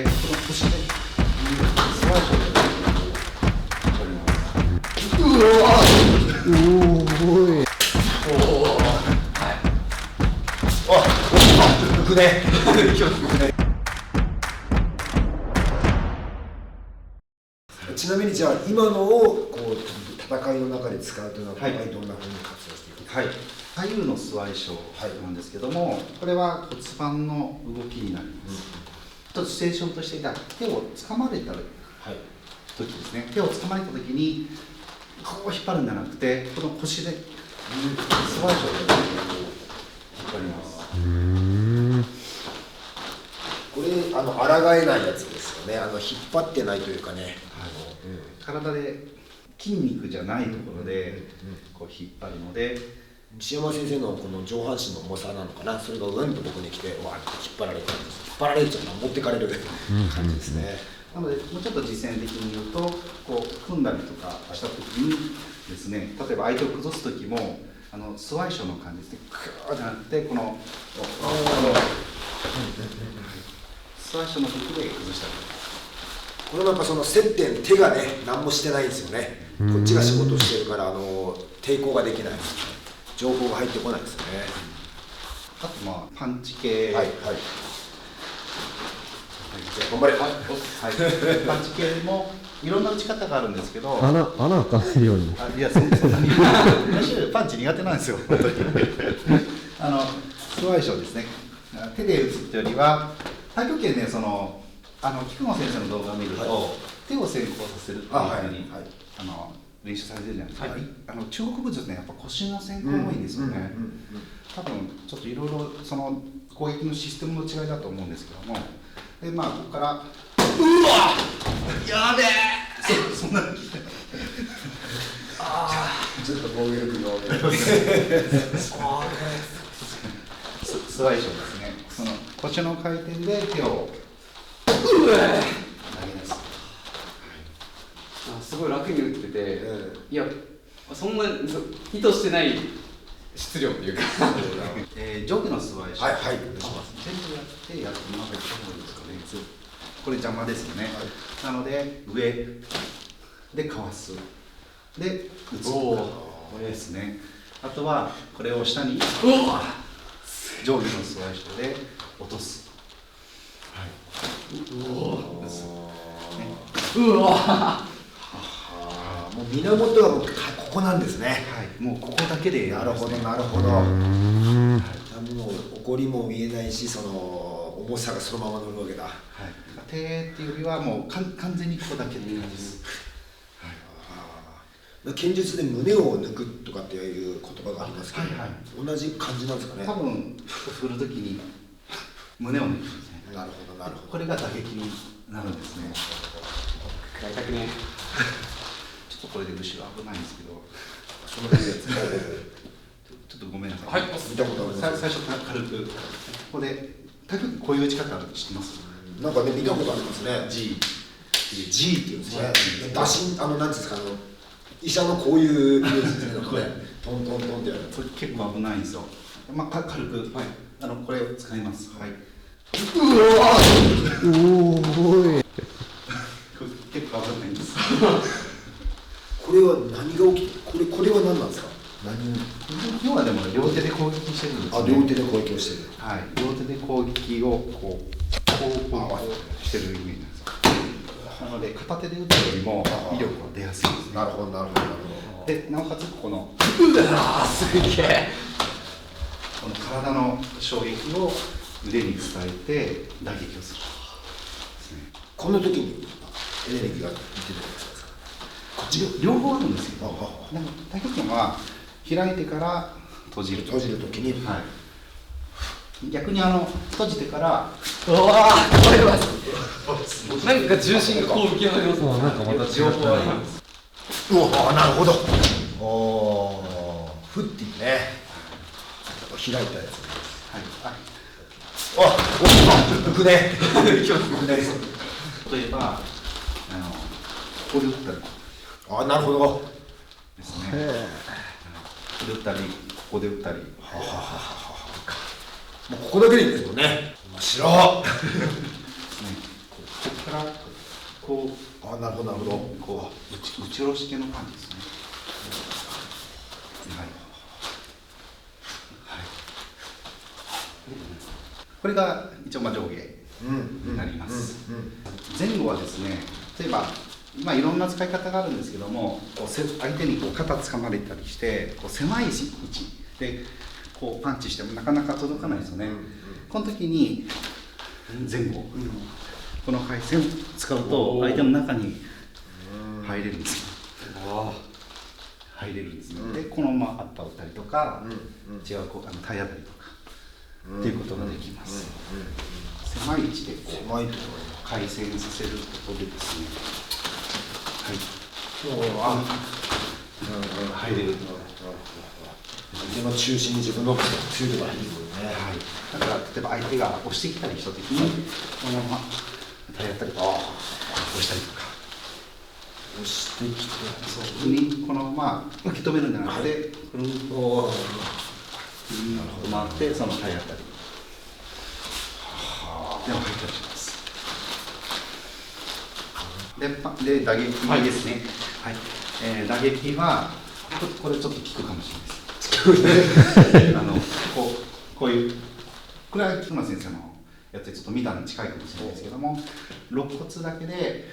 この腰でスワイショで取ります。うわおーい浮くねちなみにじゃあ今のをこう戦いの中で使うというのは、はい、どんなふうに活用していくか。はい、左右のスワイショなんですけども、これは骨盤の動きになります。ちょっとシチュエーションとしていた手を掴まれた時ですね、手を掴まれた時にこう引っ張るんじゃなくて、この腰でスワイショで引っ張ります。これ抗えないやつですよね。引っ張ってないというかね、体で筋肉じゃないところでこう引っ張るので、西山先生のこの上半身の重さなのかな、それがうんと僕に来てわーっと引っ張られて、引っ張られちゃうの持ってかれる感じですね。なのでもうちょっと実践的に言うと、こう組んだりとかした時にですね、例えば相手を崩す時もスワイショの感じですね、クーじゃなくてこのスワイショの時で崩したり。これもやっぱその接点、手がね何もしてないんですよね。こっちが仕事してるから抵抗ができない、情報が入ってこないですよね。あとパンチ系、はいはい、頑張れ、パンチ系もいろんな打ち方があるんですけど、穴開かないように。いや、そんなに私パンチ苦手なんですよ、本当に。スワイショですね、手で打つってよりは、太極拳ね、菊野先生の動画を見ると、手を先行させるっていうふうに練習されてるじゃないですか。中国武術ね、やっぱ腰の先行が多いんですよね。多分ちょっといろいろ攻撃のシステムの違いだと思うんですけども、でここからうわやべえそんなちょっと防御力がスワイショですね。腰の回転で手を投げ出す。すごい楽に打ってて、いやそんな意図してない質量というか上下のスワイショ、はいはい、全部やってやってみますかね。これ邪魔ですよね、なので上でかわすで打つですね。あとはこれを下に上下のスワイショで落とす。もう源はここなんですね。はい、もうここだけでやるんですね。なるほど。もう起こりも見えないし、その重さがそのまま乗るわけだ。はい。手っていうよりはもう完全にここだけでやるんです。剣術で胸を抜くとかっていう言葉がありますけど、同じ感じなんですかね。多分振るときに胸を抜くんですね。なるほどなるほど。これが打撃になるんですね。食らいたくね。ちょっとこれで後ろ危ないんですけど。そのやつ。ちょっとごめんなさい。はい。見たことあります。最初から軽くここでこういう打ち方知ってます？なんかね見たことありますね。G っていうんですね。打診なんですか医者のこういうイメージですね。トントントンってやる。それ結構危ないんですよ。軽くこれを使います。はい。うわおい。結構危ないんです。これは何が起きて、これは何なんですか？要はでも両手で攻撃してるんですね。両手で攻撃をしてる。はい。両手で攻撃をこうしてるイメージなんですよ。なので片手で打つよりも威力が出やすいですね。なるほどなるほど。でなおかつこのすげえこの体の衝撃を腕に伝えて打撃をする。この時にエネルギーが出てるんですか？こっち両方あるんですけど、太極拳は開いてから閉じる時に、はい、逆に閉じてからうわーこれはなんか重心がこう浮き上がりますね。なんかまた情報あります。うわなるほど。ふってね開いたやつ。はい。浮くね。例えばここで打ったりなるほどですね。ここで打ったりここで打ったり。もうここだけでいいんですもんね。面白い。こからこあ、なるほどなるほど。うこう打ち下ろし系の感じですね。はい。はい。これが一応上下になります。前後はですね、例えば今いろんな使い方があるんですけども、こう相手にこう肩つかまれたりしてこう狭い位置でこうパンチしてもなかなか届かないですよね。この時に前後、この回線を使うと相手の中に入れるんですよ。入れるんですね。でこのままアッパー打ったりとか、違うこう体当たりとかっていうことができます。狭い位置でこう狭いとこ回旋させることでですね、入れる。相手の中心に自分の強いところが入ってくるね。はい。だから例えば相手が押してきたりした時にこのまま体当たりとか押したりとか。押してきて、そうにこのまま受け止めるんじゃなくて、くるんと回ってその体当たりでも入ったりします。で打撃ですね。はい。打撃はこれちょっと効くかもしれないです。こういうこれは菊間先生のやつでちょっと見たのに近いかもしれないですけども、肋骨だけで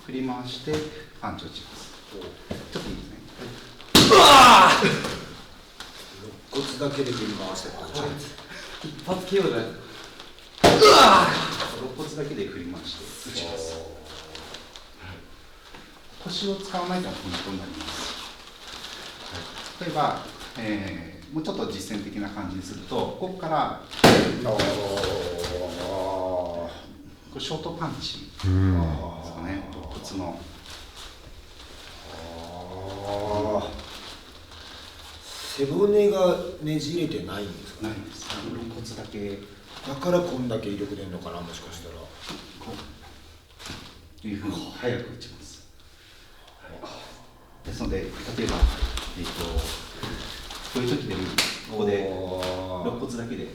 振り回してパンチを打ちます。ちょっといいですね。肋骨だけで振り回してパンチ。一発 KO だよ。肋骨だけで振り回して打ちます。腰を使わないとポイントになります。例えば、もうちょっと実践的な感じにすると、ここからこれショートパンチですかね、肋骨の。背骨がねじれてないんですか。ないんです。肋骨だけだからこんだけ威力出るのかな、もしかしたら。こういうふうに早く打ちます。ですので、例えば、こういう時でもここで肋骨だけで打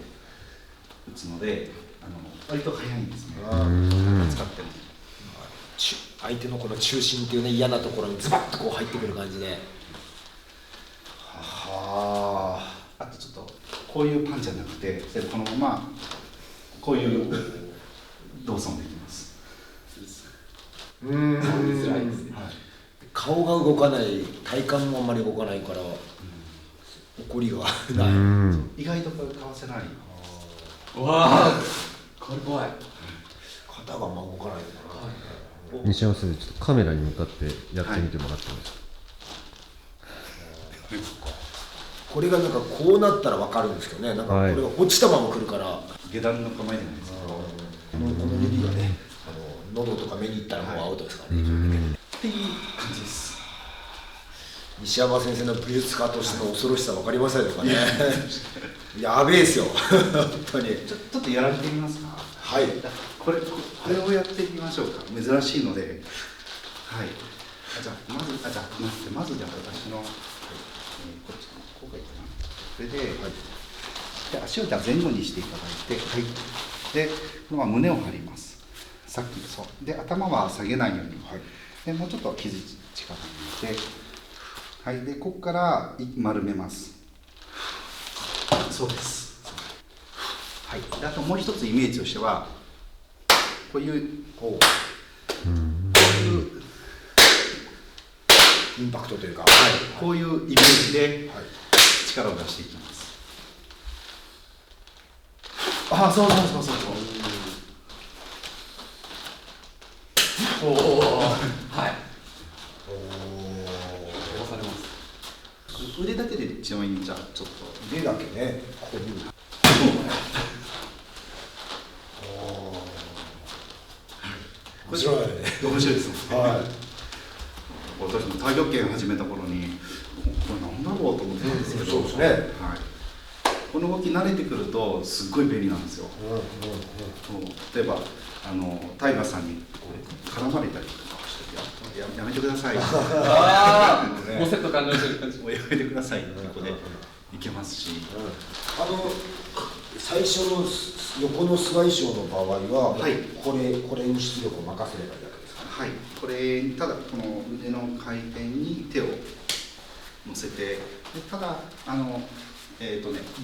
つので、割と早いんですね。使っても。相手のこの中心っていうね、嫌なところにズバッとこう入ってくる感じで。あとちょっとこういうパンチじゃなくて、このままこういう動作もできます。辛いですね。顔が動かない、体幹もあんまり動かないから、怒りがない。意外とこれかわせない。わあ、これ怖い。肩があんま動かないのかな。西山先生、ちょっとカメラに向かってやってみてもらってもいいですか。これがなんかこうなったら分かるんですけどね、なんかこれが落ちたまま来るから、下段の構えじゃないですか。この指がね、喉とか目にいったらもうアウトですからね。っていう感じです。西山先生の武術家としての恐ろしさ分かりませんのかね。やべえですよ、本当に。ちょっとやられてみますか。はい。これをやってみましょうか。珍しいので。はい。まずじゃあ私の、こっちこうがいいかな。それで、で足をじゃあ前後にしていただいて、でこのまま胸を張ります。さっきそうで頭は下げないように。でもうちょっと肘近くに入れて、でここから丸めます。そうです。であともう一つイメージとしては、こういうインパクトというか、こういうイメージで力を出していきます。そう。おお、はい。押されます。腕だけでちなみにじゃあちょっと腕だけね、こういう。面白い。面白いですね。私も太極拳を始めた頃にこれなんだろうと思ってたんですけど、そうですね。この動き慣れてくるとすっごい便利なんですよ。例えばタイガーさんに絡まれたりとかしてやめてください。もうセット完了してる感じ。もうやめてくださいってここでいけますし。最初の横のスワイショーの場合は、はいこれに出力を任せればいいわけですか。はい、これただこの腕の回転に手を乗せて、でただ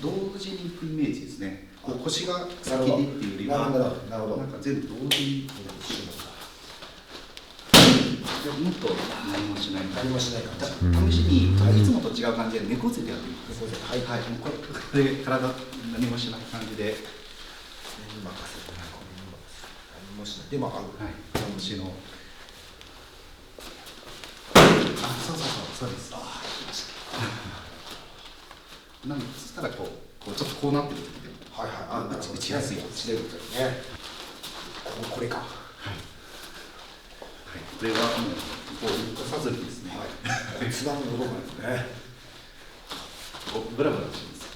同時にいくイメージですね。こう腰が先にっていうよりは、なるほど。なんか全部同時にもっと何もしない何もしない感じ。試しにいつもと違う感じで猫背でやってみてください。はい。もうこれで体何もしない感じで、何任せて何もしない。でも腰のそうです。なんでそしたらこうちょっとこうなってる時で、打ちやすい。打ち出るとね。これか。これはもうこう動かさずにですね。一番動かないですね。ブラブラします。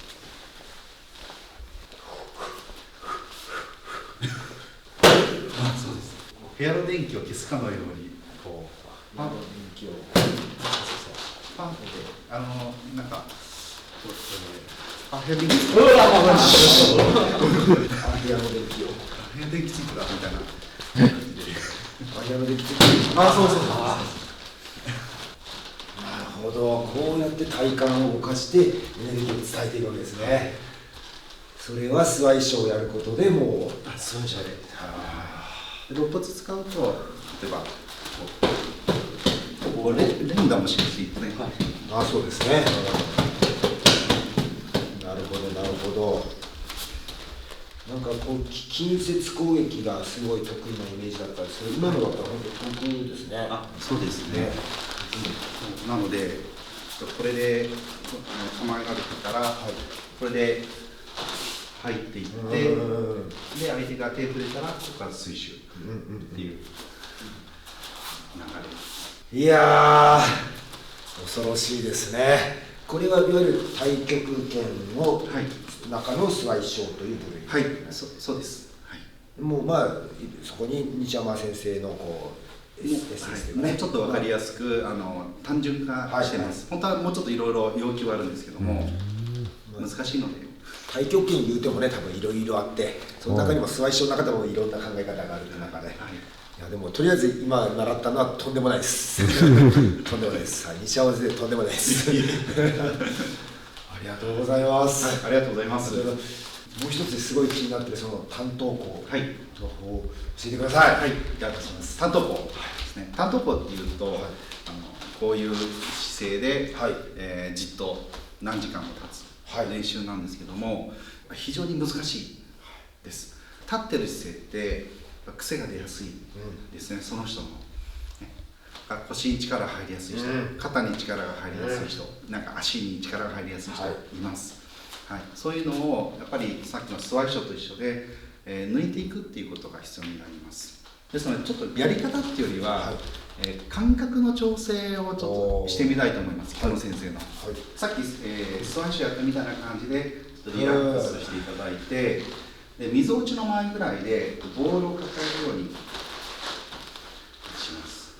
そうです。部屋の電気を消すかのようにこうパンの電気をパンってなんか部屋電気部屋の電気を部屋電気ついてたみたいな。部屋の電気ついてる。そう。なるほど。こうやって体幹を動かしてエネルギーを伝えていくわけですね。それはスワイショーをやることでもうスワイショーで肋骨使うと、例えばここ連打もしやすいですね。そうですね。なるほど。なんかこう近接攻撃がすごい得意なイメージだったんですけど、今のだったら本当に得意ですね。そうですね。なのでこれで構えられてたら、これで入っていって、で相手が手触れたらここから水手っていう流れ。いやー、恐ろしいですね。これはいわゆる太極拳の中のスワイショーという部類。そうです。もうそこに西山先生のこうちょっと分かりやすく単純化してます。本当はもうちょっといろいろ要求はあるんですけども、難しいので。太極拳言うてもね、多分いろいろあって、その中にもスワイショーの中でもいろんな考え方がある中で、いやでもとりあえず今習ったのはとんでもないですとんでもないです。西山先生とんでもないですありがとうございます。ありがとうございます。もう一つすごい気になっているその担当校情報を教えてください。じゃあ担当校ですね。担当校っていうと、こういう姿勢で、じっと何時間も立つ練習なんですけども、非常に難しいです。立ってる姿勢って癖が出やすいですね。その人の、腰に力が入りやすい人、肩に力が入りやすい人、なんか足に力が入りやすい人います。そういうのをやっぱりさっきのスワイショーと一緒で、抜いていくっていうことが必要になります。ですのでちょっとやり方っていうよりは、感覚の調整をちょっとしてみたいと思います。北野先生の、さっき、スワイショーやったみたいな感じでちょっとリラックスしていただいて、で溝落ちの前ぐらいでボールを抱えるようにします。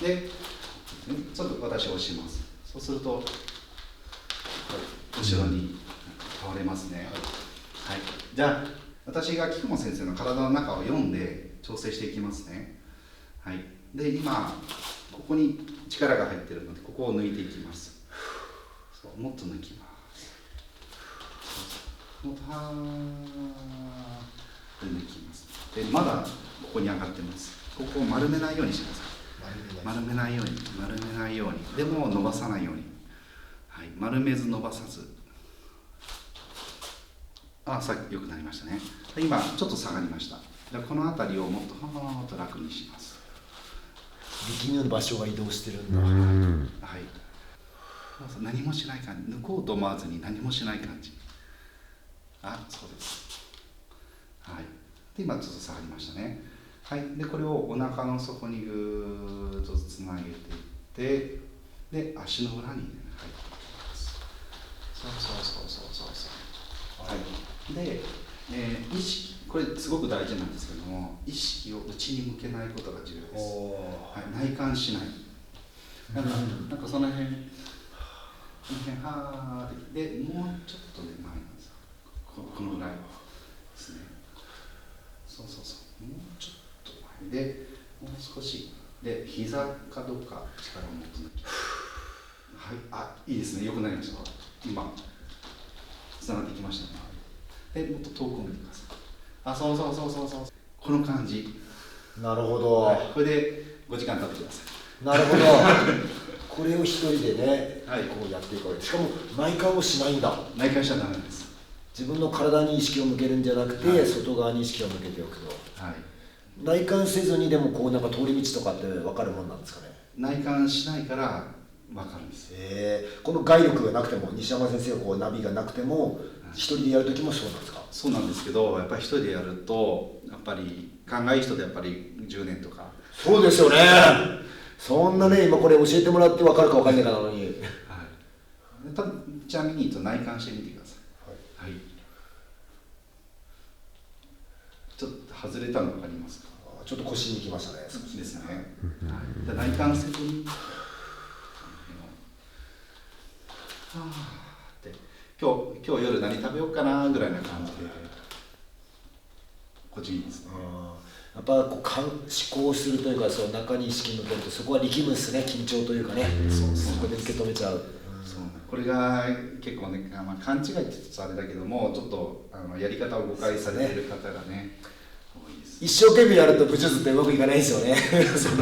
でちょっと私を押します。そうすると後ろに倒れますね。じゃあ私が菊本先生の体の中を読んで調整していきますね。で今ここに力が入っているのでここを抜いていきます。もっと抜きます。もっと抜きます。でまだここに上がってます。ここを丸めないようにしてください。丸めないようにでも伸ばさないように。丸めず伸ばさず。さっき良くなりましたね。今ちょっと下がりました。この辺りをもっと楽にします。力む場所が移動してるんだ。何もしない感じ。抜こうと思わずに何もしない感じ。そうです。で今ちょっと下がりましたね。でこれをお腹の底にぐーっとつなげていって、で足の裏に入っていきます。で、意識、これすごく大事なんですけども、意識を内に向けないことが重要です。内観しない。なんかその辺はーでもうちょっとで前なんですよ。このぐらいですね。そうそうそう。もうちょっと前で、もう少しで膝かどうか力を持つ。はい、あ、いいですね。良くなりました。今つながってきましたね。でもっと遠くを見てください。あ、そうそうそうそうそう。この感じ。なるほど、はい、これで5時間経ってください。なるほどこれを一人でね、はい、こうやっていくわけで、しかも内観をしないんだ。内観しちゃダメです。自分の体に意識を向けるんじゃなくて、はい、外側に意識を向けておくと、はい、内観せずにでもこうなんか通り道とかって分かるもんなんですかね。内観しないから分かるんです。この外力がなくても、西山先生がこうナビがなくても、一人でやるときもそうなんですか。そうなんですけど、やっぱり一人でやるとやっぱり勘がいい人でやっぱり10年とか。そうですよねそんなね、今これ教えてもらって分かるか分かんないかなのに、はい、ちなみに内観してみてください。はい、はい、ちょっと外れたの分かりますか。ちょっと腰にきましたね。そうですね。はい、内観せずにで今日夜何食べようかなぐらいな感じでこっちいいですね。やっぱこう思考するというか、その中に意識向けると、そこは力むですね、緊張というかね、そこで受け止めちゃう。そうこれが結構ね、まあ、勘違いって言うとあれだけども、ちょっとやり方を誤解されている方がね、多いです。一生懸命やると武術ってうまくいかないですよね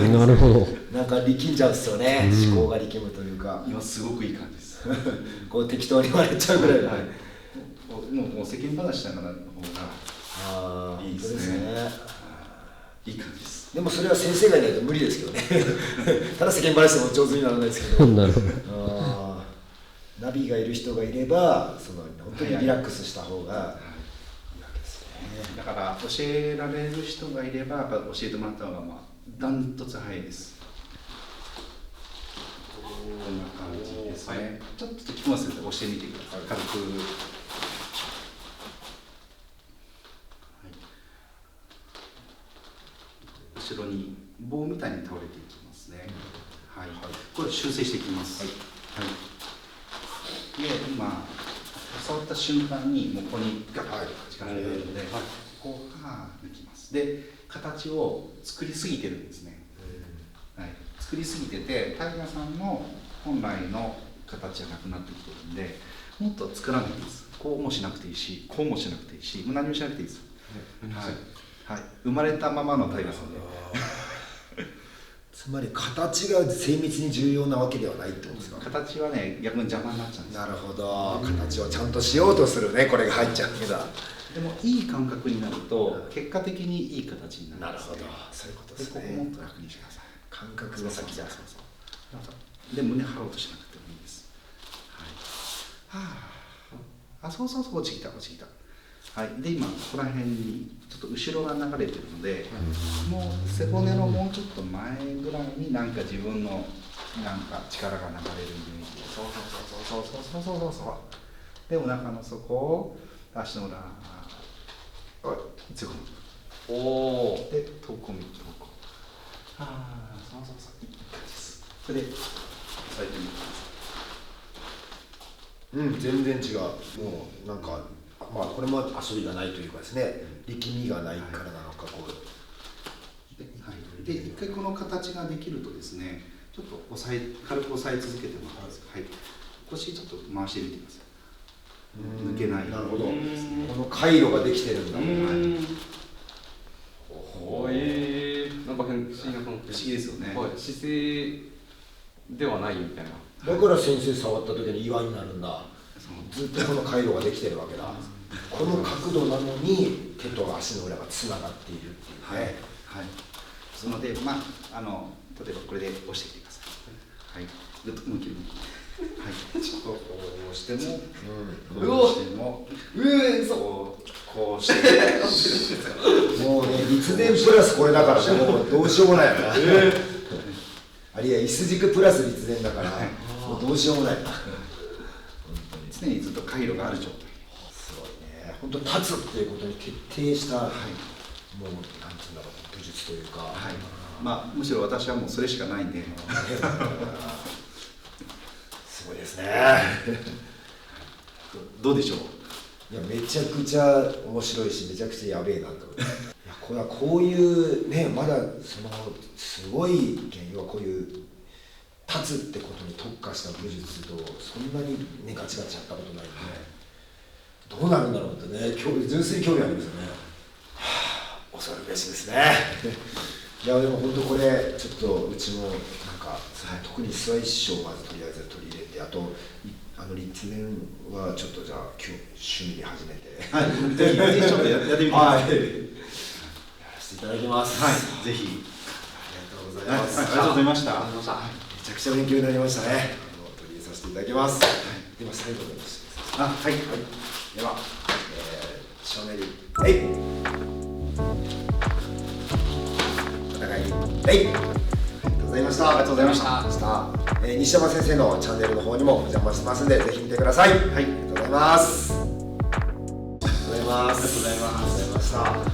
なるほど。なんか力んじゃうんですよね、思考が力むというか。今すごくいい感じですこう適当に言われちゃうぐらい、はい、もう世間話ながらの方がいいですね。いい感じです。でもそれは先生がいないと無理ですけどねただ世間話しても上手にならないですけどなるほど。ナビがいる人がいれば、その本当にリラックスした方がいいわけですね。だから教えられる人がいればやっぱ教えてもらった方がダントツ早いです。こんな感じですね。はい、ちょっと木本先生教えてみてください。軽く。後ろに棒みたいに倒れていきますね。はい。これ修正していきます。はい。はい、で今触った瞬間にもうここにガッと力が入るので、ここが抜きます。で形を作りすぎてるんですね。はい。作りすぎてて、タイガーさんの本来の形がなくなってきてるんで、もっと作らないといいです。こうもしなくていいし、こうもしなくていいし、もう何もしなくていいです。はい。はい、生まれたままのタイガーさんでつまり形が精密に重要なわけではないってことですか。形はね、逆に邪魔になっちゃうんです。なるほど、形をちゃんとしようとするね、これが入っちゃうわけだ。でもいい感覚になると結果的にいい形になるんです、ね。なるほど、そういうことですね。ここもっと楽にしてください。感覚が先だ。そうそうで胸張ろうとしなくてもいいです。はい。はあ。あ、そうそうそう、落ちてきた落ちてきた。はい、で今ここら辺にちょっと後ろが流れてるので、もう背骨のもうちょっと前ぐらいになんか自分のなんか力が流れるイメージで、そうそうそうそうそうそうそうそうでお腹の底を足の裏強くおおで遠くを見るとこう、ああそうそうそういい感じです。それで最近全然違う。もうなんかまあこれも遊びがないというかですね、力みがないからなのか、こうで一回この形ができるとですね、ちょっと軽く押さえ続けてもらうんです。はい、腰ちょっと回してみてください。抜けない。なるほど。この回路ができてるんだ。なんか不思議な感覚。不思議ですよね。はい、姿勢ではないみたいな。だから先生触った時に岩になるんだ。ずっとこの回路ができてるわけだ。この角度なのに手と足の裏がつながっているっていうね。はい。はい。そのでまあ例えばこれで押してきてください。はい。ぐっと向きはい。ちょっとこうしても、こうしても、こうして。もうね、立前プラスこれだからね、もうどうしようもないよな。あるいは椅子軸プラス立前だから、もうどうしようもないな。常にずっと回路がある状態。すごいね。本当に立つっていうことに徹底した、もうなんていうんだろう、武術というか。はい。まあむしろ私はもうそれしかないんで。すごいですですねどうでしょう。いやめちゃくちゃ面白いしめちゃくちゃやべえなと思っていやこういうねまだそのすごい要はこういう立つってことに特化した武術とそんなにねガチガチやったことないんで、どうなるんだろうってね純粋に興味ありますよね。恐るべしですねいやでも本当これちょっとうちもなんか特に諏訪一師匠をまずとりあえず取り入れて、あと立念はちょっとじゃあ今日趣味に始めてはいぜひちょっとやってみてください。やらせていただきます。はい、ぜひ。ありがとうございます。ありがとうございました。めちゃくちゃ勉強になりましたね。取り入れさせていただきます。では最後のですあ、はい。では、正面にはい戦いにはいありがとうございました。ありがとうございました。西山先生のチャンネルの方にもお邪魔しますのでぜひ見てください。はい、ありがとうございます。ありがとうございます。ありがとうございました。